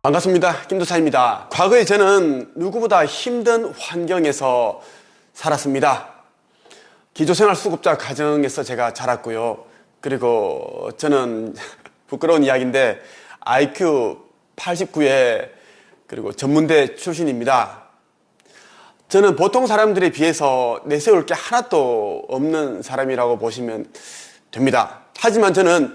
반갑습니다. 김도사입니다. 과거에 저는 누구보다 힘든 환경에서 살았습니다. 기초생활 수급자 가정에서 제가 자랐고요. 그리고 저는 부끄러운 이야기인데 IQ 89에 그리고 전문대 출신입니다. 저는 보통 사람들에 비해서 내세울 게 하나도 없는 사람이라고 보시면 됩니다. 하지만 저는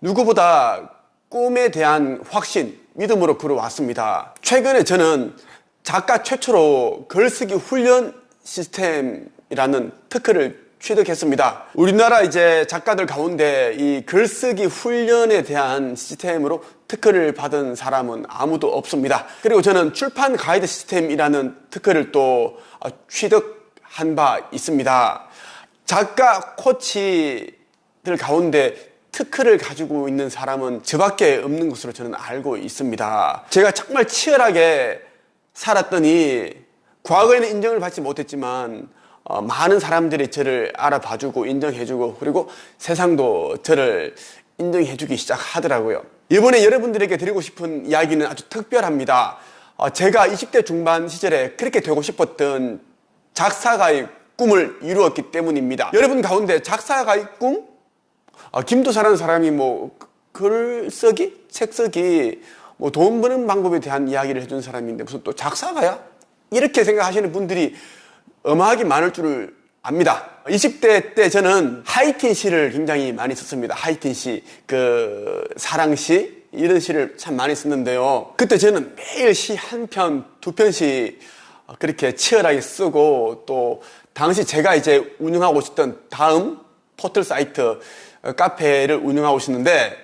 누구보다 꿈에 대한 확신, 믿음으로 걸어왔습니다. 최근에 저는 작가 최초로 글쓰기 훈련 시스템이라는 특허를 취득했습니다. 우리나라 이제 작가들 가운데 이 글쓰기 훈련에 대한 시스템으로 특허를 받은 사람은 아무도 없습니다. 그리고 저는 출판 가이드 시스템이라는 특허를 또 취득한 바 있습니다. 작가 코치들 가운데 특허를 가지고 있는 사람은 저밖에 없는 것으로 저는 알고 있습니다. 제가 정말 치열하게 살았더니 과거에는 인정을 받지 못했지만 많은 사람들이 저를 알아봐주고 인정해주고 그리고 세상도 저를 인정해주기 시작하더라고요. 이번에 여러분들에게 드리고 싶은 이야기는 아주 특별합니다. 제가 20대 중반 시절에 그렇게 되고 싶었던 작사가의 꿈을 이루었기 때문입니다. 여러분 가운데 작사가의 꿈? 김도사라는 사람이 뭐 글쓰기, 책쓰기, 뭐 돈 버는 방법에 대한 이야기를 해준 사람인데 무슨 또 작사가야? 이렇게 생각하시는 분들이 어마하게 많을 줄을 압니다. 20대 때 저는 하이틴 시를 굉장히 많이 썼습니다. 하이틴 시, 사랑시 이런 시를 참 많이 썼는데요. 그때 저는 매일 시 한 편, 두 편씩 그렇게 치열하게 쓰고 또 당시 제가 이제 운영하고 있었던 다음 포털 사이트 카페를 운영하고 있었는데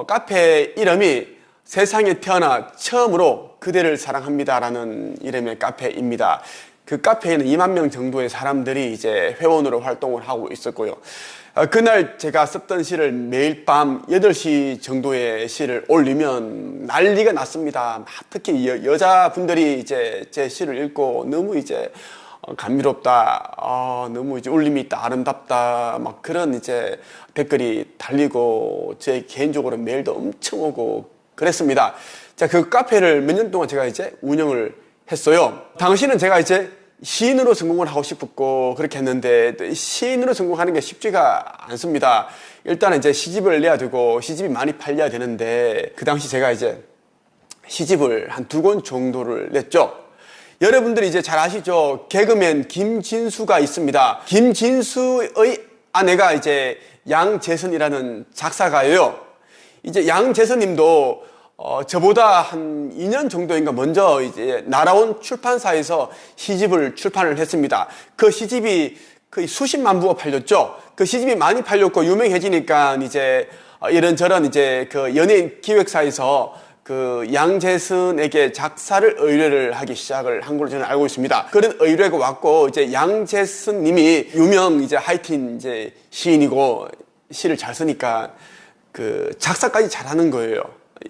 카페 이름이 세상에 태어나 처음으로 그대를 사랑합니다라는 이름의 카페입니다. 그 카페에는 2만 명 정도의 사람들이 이제 회원으로 활동을 하고 있었고요. 그날 제가 썼던 시를 매일 밤 8시 정도의 시를 올리면 난리가 났습니다. 특히 여자분들이 이제 제 시를 읽고 너무 이제 감미롭다, 너무 이제 울림이 있다, 아름답다, 막 그런 이제 댓글이 달리고 제 개인적으로 메일도 엄청 오고 그랬습니다. 자, 그 카페를 몇 년 동안 제가 이제 운영을 했어요. 당시는 제가 이제 시인으로 성공을 하고 싶었고 그렇게 했는데 시인으로 성공하는 게 쉽지가 않습니다. 일단은 이제 시집을 내야 되고 시집이 많이 팔려야 되는데 그 당시 제가 이제 시집을 한 2권 정도를 냈죠. 여러분들이 이제 잘 아시죠? 개그맨 김진수가 있습니다. 김진수의 아내가 이제 양재선이라는 작사가예요. 이제 양재선님도 저보다 한 2년 정도인가 먼저 이제 날아온 출판사에서 시집을 출판을 했습니다. 그 시집이 거의 수십만 부가 팔렸죠. 그 시집이 많이 팔렸고 유명해지니까 이제 이런저런 이제 그 연예인 기획사에서 그 양재선에게 작사를 의뢰를 하기 시작을 한 걸로 저는 알고 있습니다. 그런 의뢰가 왔고 이제 양재선 님이 유명 이제 하이틴 이제 시인이고 시를 잘 쓰니까 그 작사까지 잘하는 거예요.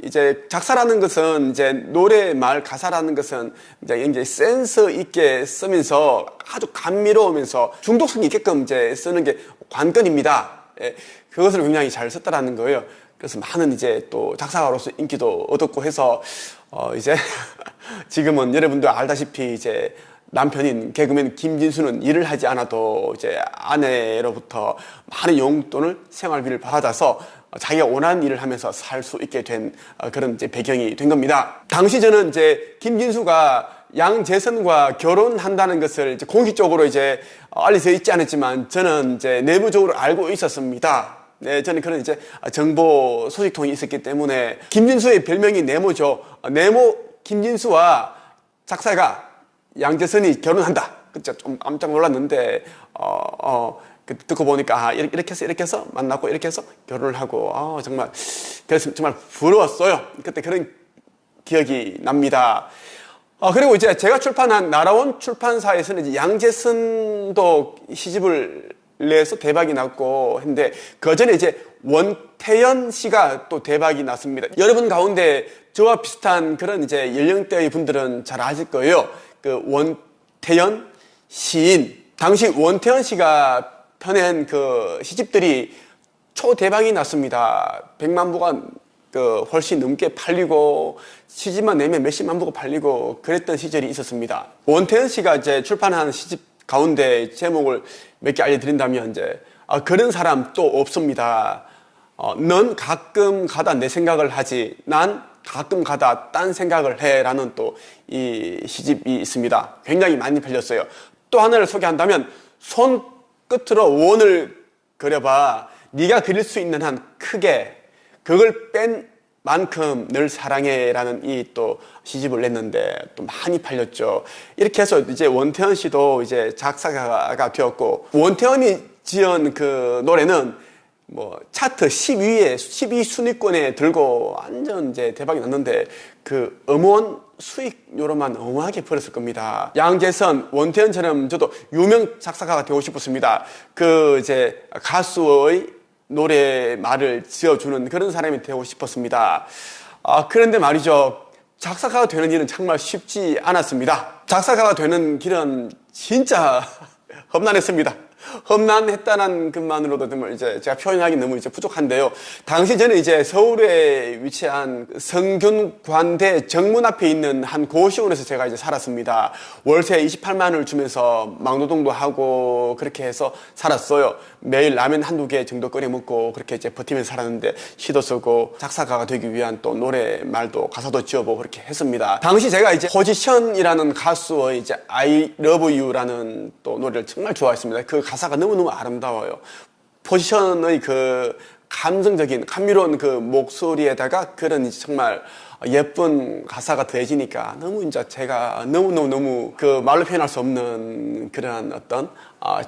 이제 작사라는 것은 이제 노래 말 가사라는 것은 이제 센스 있게 쓰면서 아주 감미로우면서 중독성 있게끔 이제 쓰는 게 관건입니다. 예, 그것을 굉장히 잘 썼다라는 거예요. 그래서 많은 이제 또 작사가로서 인기도 얻었고 해서 이제 지금은 여러분도 알다시피 이제 남편인 개그맨 김진수는 일을 하지 않아도 이제 아내로부터 많은 용돈을 생활비를 받아서 자기가 원하는 일을 하면서 살 수 있게 된 그런 이제 배경이 된 겁니다. 당시 저는 이제 김진수가 양재선과 결혼한다는 것을 이제 공식적으로 이제 알려져 있지 않았지만 저는 이제 내부적으로 알고 있었습니다. 네, 저는 그런 이제 정보 소식통이 있었기 때문에 김진수의 별명이 네모죠. 네모 김진수와 작사가 양재선이 결혼한다. 그쵸? 좀 깜짝 놀랐는데 듣고 보니까 이렇게 해서 만났고 이렇게 해서 결혼을 하고 정말 그래서 정말 부러웠어요. 그때 그런 기억이 납니다. 그리고 이제 제가 출판한 날아온 출판사에서는 이제 양재선도 시집을 내서 대박이 났고 했는데 그 전에 이제 원태연 씨가 또 대박이 났습니다. 여러분 가운데 저와 비슷한 그런 이제 연령대의 분들은 잘 아실 거예요. 그 원태연 시인. 당시 원태연 씨가 펴낸 그 시집들이 초대박이 났습니다. 100만 부가 훨씬 넘게 팔리고 시집만 내면 몇십만 부가 팔리고 그랬던 시절이 있었습니다. 원태연 씨가 이제 출판한 시집 가운데 제목을 몇 개 알려드린다면 이제 그런 사람 또 없습니다. 넌 가끔 가다 내 생각을 하지 난 가끔 가다 딴 생각을 해라는 또 이 시집이 있습니다. 굉장히 많이 팔렸어요. 또 하나를 소개한다면 손끝으로 원을 그려봐 네가 그릴 수 있는 한 크게 그걸 뺀 만큼 늘 사랑해라는 이 또 시집을 냈는데 또 많이 팔렸죠. 이렇게 해서 이제 원태연 씨도 이제 작사가가 되었고 원태연이 지은 그 노래는 뭐 차트 12 순위권에 들고 완전 이제 대박이 났는데 그 음원 수익료로만 어마하게 벌었을 겁니다. 양재선, 원태연처럼 저도 유명 작사가가 되고 싶었습니다. 그 이제 가수의 노래말을 지어주는 그런 사람이 되고 싶었습니다. 그런데 말이죠. 작사가가 되는 일은 정말 쉽지 않았습니다. 작사가가 되는 길은 진짜 험난했습니다. 험난했다는 것만으로도 정말 이제 제가 표현하기 너무 이제 부족한데요. 당시 저는 이제 서울에 위치한 성균관대 정문 앞에 있는 한 고시원에서 제가 이제 살았습니다. 월세 28만원을 주면서 막노동도 하고 그렇게 해서 살았어요. 매일 라면 한두 개 정도 끓여 먹고 그렇게 이제 버티면서 살았는데 시도 쓰고 작사가가 되기 위한 또 노래말도 가사도 지어보고 그렇게 했습니다. 당시 제가 이제 포지션이라는 가수의 이제 I Love You라는 또 노래를 정말 좋아했습니다. 그 가사가 너무너무 아름다워요. 포지션의 그 감성적인 감미로운 그 목소리에다가 그런 정말 예쁜 가사가 더해지니까 너무 이제 제가 너무 그 말로 표현할 수 없는 그런 어떤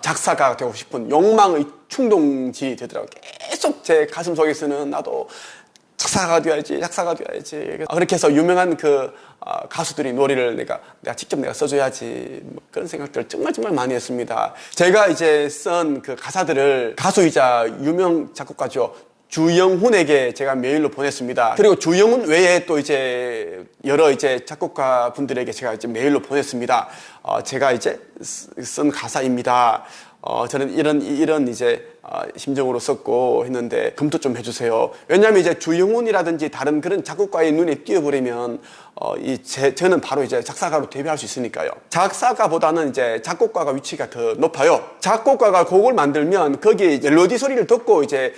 작사가가 되고 싶은 욕망의 충동지 되더라고요. 계속 제 가슴 속에서는 나도 작사가 돼야지. 그렇게 해서 유명한 그 가수들이 노래를 내가 직접 써줘야지. 뭐 그런 생각들을 정말 많이 했습니다. 제가 이제 쓴 그 가사들을 가수이자 유명 작곡가죠. 주영훈에게 제가 메일로 보냈습니다. 그리고 주영훈 외에 또 이제 여러 이제 작곡가 분들에게 제가 이제 메일로 보냈습니다. 제가 이제 쓴 가사입니다. 저는 이런 이제 심정으로 썼고 했는데 검토 좀 해주세요. 왜냐하면 이제 주영훈이라든지 다른 그런 작곡가의 눈에 띄어버리면 저는 바로 이제 작사가로 데뷔할 수 있으니까요. 작사가보다는 이제 작곡가가 위치가 더 높아요. 작곡가가 곡을 만들면 거기에 멜로디 소리를 듣고 이제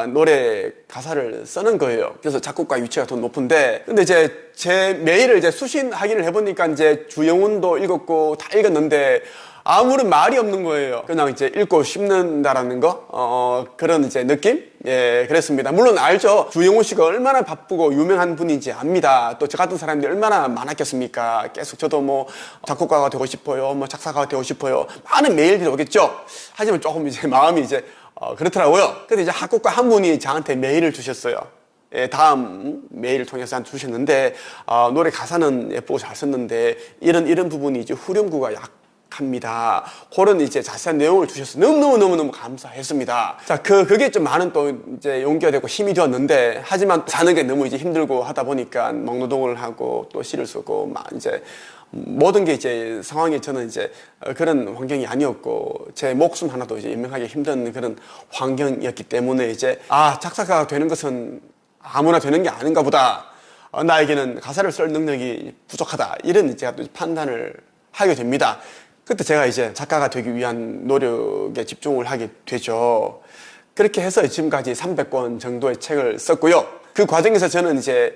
노래 가사를 쓰는 거예요. 그래서 작곡가의 위치가 더 높은데, 근데 이제 제 메일을 이제 수신 확인을 해보니까 이제 주영훈도 읽었고 다 읽었는데 아무런 말이 없는 거예요. 그냥 이제 읽고 씹는다라는 거, 그런 이제 느낌? 예, 그랬습니다. 물론 알죠. 주영훈 씨가 얼마나 바쁘고 유명한 분인지 압니다. 또 저 같은 사람들이 얼마나 많았겠습니까? 계속 저도 뭐 작곡가가 되고 싶어요. 뭐 작사가가 되고 싶어요. 많은 메일들이 오겠죠. 하지만 조금 이제 마음이 이제 그렇더라고요. 근데 이제 작곡가 한 분이 저한테 메일을 주셨어요. 예, 다음 메일을 통해서 주셨는데, 노래 가사는 예쁘고 잘 썼는데, 이런 부분이 이제 후렴구가 합니다. 그런 이제 자세한 내용을 주셔서 너무너무 감사했습니다. 자, 그게 좀 많은 또 이제 용기가 되고 힘이 되었는데, 하지만 사는 게 너무 이제 힘들고 하다 보니까 막노동을 하고 또 시를 쓰고 막 이제 모든 게 이제 상황이 저는 이제 그런 환경이 아니었고 제 목숨 하나도 이제 연명하기 힘든 그런 환경이었기 때문에 이제 작사가가 되는 것은 아무나 되는 게 아닌가 보다. 나에게는 가사를 쓸 능력이 부족하다. 이런 제가 또 판단을 하게 됩니다. 그때 제가 이제 작가가 되기 위한 노력에 집중을 하게 되죠. 그렇게 해서 지금까지 300권 정도의 책을 썼고요. 그 과정에서 저는 이제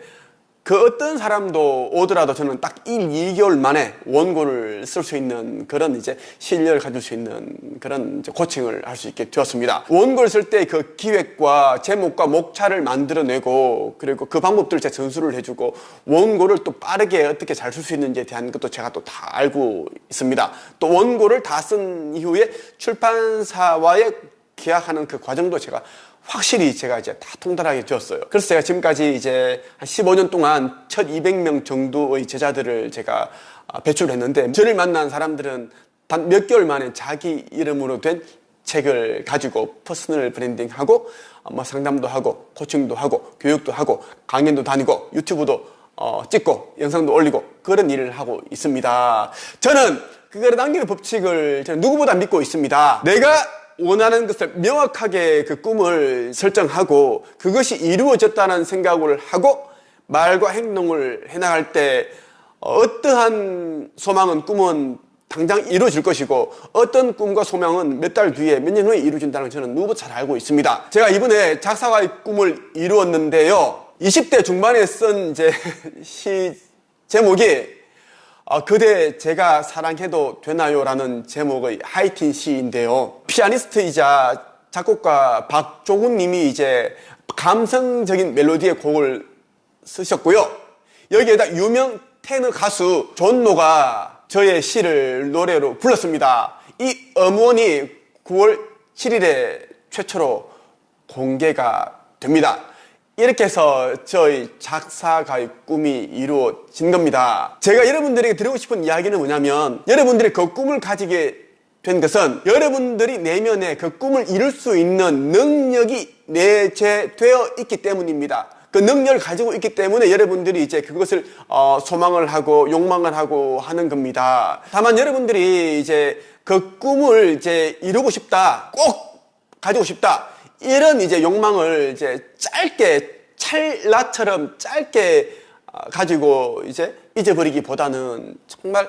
그 어떤 사람도 오더라도 저는 딱 1, 2개월 만에 원고를 쓸 수 있는 그런 이제 실력을 가질 수 있는 그런 이제 코칭을 할 수 있게 되었습니다. 원고를 쓸 때 그 기획과 제목과 목차를 만들어내고 그리고 그 방법들을 제가 전수를 해주고 원고를 또 빠르게 어떻게 잘 쓸 수 있는지에 대한 것도 제가 또 다 알고 있습니다. 또 원고를 다 쓴 이후에 출판사와의 계약하는 그 과정도 제가 확실히 제가 이제 다 통달하게 되었어요. 그래서 제가 지금까지 이제 한 15년 동안 1200명 정도의 제자들을 제가 배출했는데 저를 만난 사람들은 단 몇 개월 만에 자기 이름으로 된 업체를 가지고 퍼스널 브랜딩하고 뭐 상담도 하고 코칭도 하고 교육도 하고 강연도 다니고 유튜브도 찍고 영상도 올리고 그런 일을 하고 있습니다. 저는 그거를 남기는 법칙을 저는 누구보다 믿고 있습니다. 내가 원하는 것을 명확하게 그 꿈을 설정하고 그것이 이루어졌다는 생각을 하고 말과 행동을 해나갈 때 어떠한 소망은 꿈은 당장 이루어질 것이고 어떤 꿈과 소망은 몇 달 뒤에 몇 년 후에 이루어진다는 걸 저는 누구보다 잘 알고 있습니다. 제가 이번에 작사가의 꿈을 이루었는데요. 20대 중반에 쓴 시 제목이 그대 제가 사랑해도 되나요? 라는 제목의 하이틴 시인데요. 피아니스트이자 작곡가 박종훈 님이 감성적인 멜로디의 곡을 쓰셨고요. 여기에다 유명 테너 가수 존노가 저의 시를 노래로 불렀습니다. 이 음원이 9월 7일에 최초로 공개가 됩니다. 이렇게 해서 저희 작사가의 꿈이 이루어진 겁니다. 제가 여러분들에게 드리고 싶은 이야기는 뭐냐면 여러분들이 그 꿈을 가지게 된 것은 여러분들이 내면에 그 꿈을 이룰 수 있는 능력이 내재되어 있기 때문입니다. 그 능력을 가지고 있기 때문에 여러분들이 그것을 소망을 하고 욕망을 하고 하는 겁니다. 다만 여러분들이 그 꿈을 이루고 싶다, 꼭 가지고 싶다, 이런 욕망을 짧게 찰나처럼 짧게 가지고 잊어버리기보다는 정말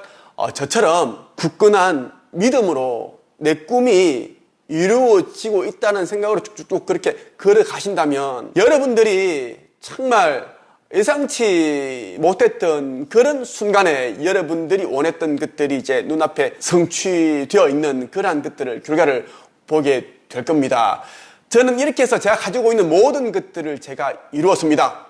저처럼 굳건한 믿음으로 내 꿈이 이루어지고 있다는 생각으로 쭉쭉쭉 그렇게 걸어가신다면 여러분들이 정말 예상치 못했던 그런 순간에 여러분들이 원했던 것들이 눈앞에 성취되어 있는 그러한 결과를 보게 될 겁니다. 저는 이렇게 해서 제가 가지고 있는 모든 것들을 제가 이루었습니다.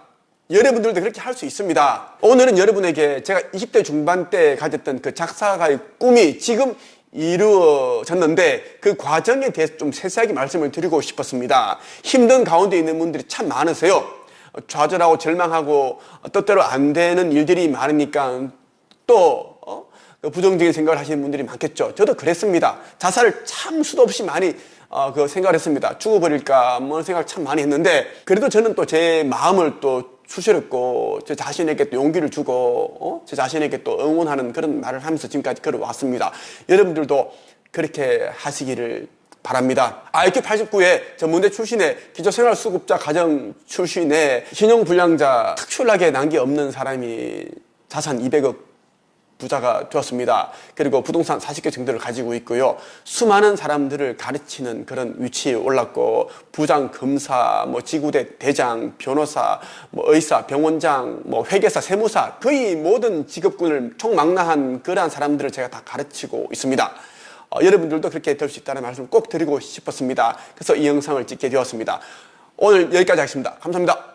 여러분들도 그렇게 할 수 있습니다. 오늘은 여러분에게 제가 20대 중반 때 가졌던 그 작사가의 꿈이 지금 이루어졌는데 그 과정에 대해서 좀 세세하게 말씀을 드리고 싶었습니다. 힘든 가운데 있는 분들이 참 많으세요. 좌절하고 절망하고 뜻대로 안 되는 일들이 많으니까 또 부정적인 생각을 하시는 분들이 많겠죠. 저도 그랬습니다. 자살을 참 수도 없이 많이 생각을 했습니다. 죽어버릴까 뭐 생각을 참 많이 했는데 그래도 저는 또 제 마음을 또 추스렸고 제 자신에게 또 용기를 주고 제 자신에게 또 응원하는 그런 말을 하면서 지금까지 걸어왔습니다. 여러분들도 그렇게 하시기를 바랍니다. IQ 89에 전문대 출신의 기초생활수급자 가정 출신의 신용불량자 특출나게 난 게 없는 사람이 자산 200억 부자가 되었습니다. 그리고 부동산 40개 정도를 가지고 있고요. 수많은 사람들을 가르치는 그런 위치에 올랐고 부장, 검사, 지구대 대장, 변호사, 의사, 병원장, 회계사, 세무사 거의 모든 직업군을 총망라한 그러한 사람들을 제가 다 가르치고 있습니다. 여러분들도 그렇게 될 수 있다는 말씀을 꼭 드리고 싶었습니다. 그래서 이 영상을 찍게 되었습니다. 오늘 여기까지 하겠습니다. 감사합니다.